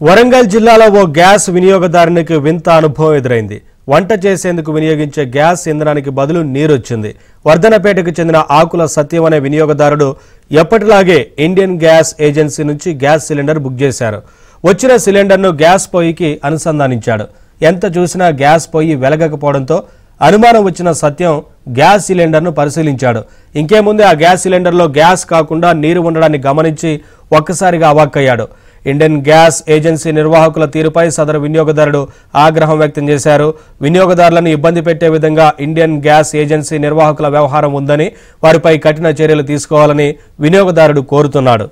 వరంగల్ జిల్లాలో ఓ గ్యాస్ వినియోగదారునికి వింత అనుభవం ఎదురైంది. వంట చేసేందుకు వినియోగించే గ్యాస్ ఇంధనానికి బదులు నీరొచ్చింది. వర్ధనపేటకు చెందిన ఆకుల సత్యం అనే వినియోగదారుడు ఎప్పటిలాగే ఇండియన్ గ్యాస్ ఏజెన్సీ నుంచి గ్యాస్ సిలిండర్ బుక్ చేశారు. వచ్చిన సిలిండర్ను గ్యాస్ పొయ్యికి అనుసంధానించాడు. ఎంత చూసినా గ్యాస్ పొయ్యి వెలగకపోవడంతో అనుమానం వచ్చిన సత్యం గ్యాస్ సిలిండర్ను పరిశీలించాడు. ఇంకేముంది, ఆ గ్యాస్ సిలిండర్లో గ్యాస్ కాకుండా నీరు ఉండడాన్ని గమనించి ఒక్కసారిగా అవాక్కయ్యాడు. ఇండియన్ గ్యాస్ ఏజెన్సీ నిర్వాహకుల తీరుపై సదరు వినియోగదారుడు ఆగ్రహం వ్యక్తం చేశారు. వినియోగదారులను ఇబ్బంది పెట్టే విధంగా ఇండియన్ గ్యాస్ ఏజెన్సీ నిర్వాహకుల వ్యవహారం ఉందని, వారిపై కఠిన చర్యలు తీసుకోవాలని వినియోగదారుడు కోరుతున్నాడు.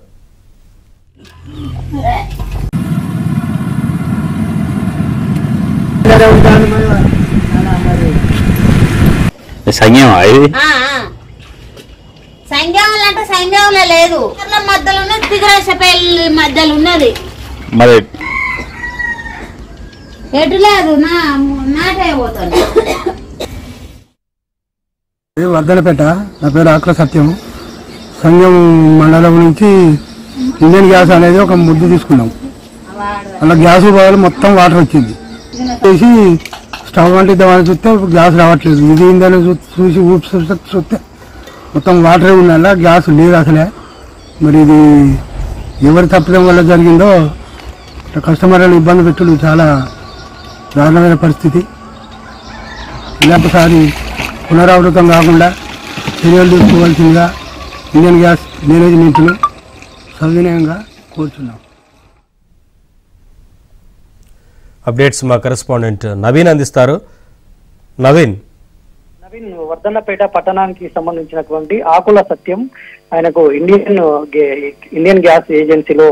సంఘంలో లేదు, మధ్యలో ఉన్నది, దిగరాశపల్లి మధ్యలో ఉన్నది, మరి ఎటు లేదు, నాటే పోతాను. వర్ధనపేట. నా పేరు ఆకుల సత్యం. సంఘం మండలం నుంచి ఇండియన్ గ్యాస్ అనేది ఒక ముద్దు తీసుకున్నాం. అలా గ్యాస్ బదులు మొత్తం వాటర్ వచ్చింది. చేసి స్టవ్ అంటిద్దామని చూస్తే గ్యాస్ రావట్లేదు. ఇది ఏందని చూసి ఊపి చూస్తే మొత్తం వాటరే ఉండాల, గ్యాస్ లేదు అసలే. మరి ఇది ఎవరి తప్పడం వల్ల జరిగిందో కస్టమర్లను ఇబ్బంది పెట్టుడు చాలా దారుణమైన పరిస్థితి. ఇలాంటిసారి పునరావృతం కాకుండా చర్యలు తీసుకోవాల్సిందిగా ఇండియన్ గ్యాస్ మేనేజ్మెంట్ను సవినయంగా కోరుచున్నాం. అప్డేట్స్ మా కరెస్పాండెంట్ నవీన్ అందిస్తారు. నవీన్, వర్ధన్నపేట పట్టణానికి సంబంధించినటువంటి ఆకుల సత్యం ఆయనకు ఇండియన్ గ్యాస్ ఏజెన్సీలో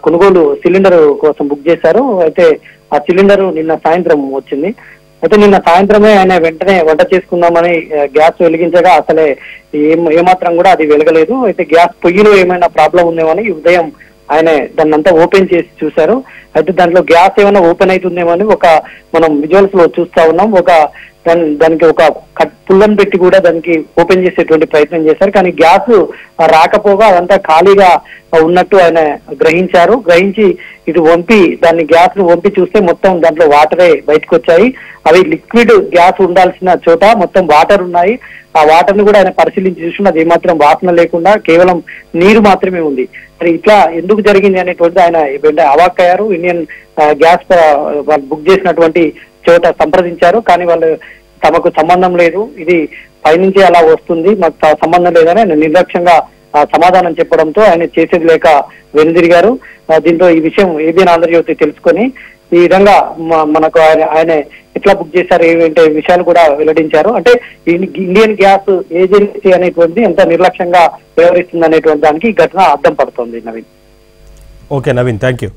కొనుగోలు సిలిండర్ కోసం బుక్ చేశారు. అయితే ఆ సిలిండర్ నిన్న సాయంత్రం వచ్చింది. అయితే నిన్న సాయంత్రమే ఆయన వెంటనే వంట చేసుకుందామని గ్యాస్ వెలిగించగా అసలే ఏమాత్రం కూడా అది వెలగలేదు. అయితే గ్యాస్ పొయ్యిలో ఏమైనా ప్రాబ్లం ఉందేమని ఉదయం ఆయన దాన్ని అంతా ఓపెన్ చేసి చూశారు. అయితే దాంట్లో గ్యాస్ ఏమైనా ఓపెన్ అవుతుందేమో అని మనం విజువల్స్ లో చూస్తా ఉన్నాం. దానికి ఒక పుల్లను పెట్టి కూడా దానికి ఓపెన్ చేసేటువంటి ప్రయత్నం చేశారు. కానీ గ్యాస్ రాకపోగా అదంతా ఖాళీగా ఉన్నట్టు ఆయన గ్రహించి ఇటు దాన్ని గ్యాస్ ను వంపి చూస్తే మొత్తం దాంట్లో వాటరే బయటకు వచ్చాయి. అవి లిక్విడ్ గ్యాస్ ఉండాల్సిన చోట మొత్తం వాటర్ ఉన్నాయి. ఆ వాటర్ ను కూడా ఆయన పరిశీలించి చూసినది ఏమాత్రం వాసన లేకుండా కేవలం నీరు మాత్రమే ఉంది. మరి ఇట్లా ఎందుకు జరిగింది అనేటువంటిది ఆయన అవాక్కయ్యారు. ఇండియన్ గ్యాస్ వాళ్ళు బుక్ చేసినటువంటి చోట సంప్రదించారు. కానీ వాళ్ళు తమకు సంబంధం లేదు, ఇది పైనుంచి అలా వస్తుంది, మాకు సంబంధం లేదని ఆయన నిర్లక్ష్యంగా సమాధానం చెప్పడంతో ఆయన చేసేది లేక వెనుదిరిగారు. దీంతో ఈ విషయం ఏబిఎన్ ఆంధ్రజ్యోతి తెలుసుకొని ఈ విధంగా మనకు ఆయన ఎట్లా బుక్ చేశారు ఏంటంటే విషయాలు కూడా వెల్లడించారు. అంటే ఇండియన్ గ్యాస్ ఏజెన్సీ అనేటువంటిది ఎంత నిర్లక్ష్యంగా వ్యవహరిస్తుంది అనేటువంటి దానికి ఈ ఘటన అర్థం పడుతుంది. Naveen. Okay Naveen, thank you.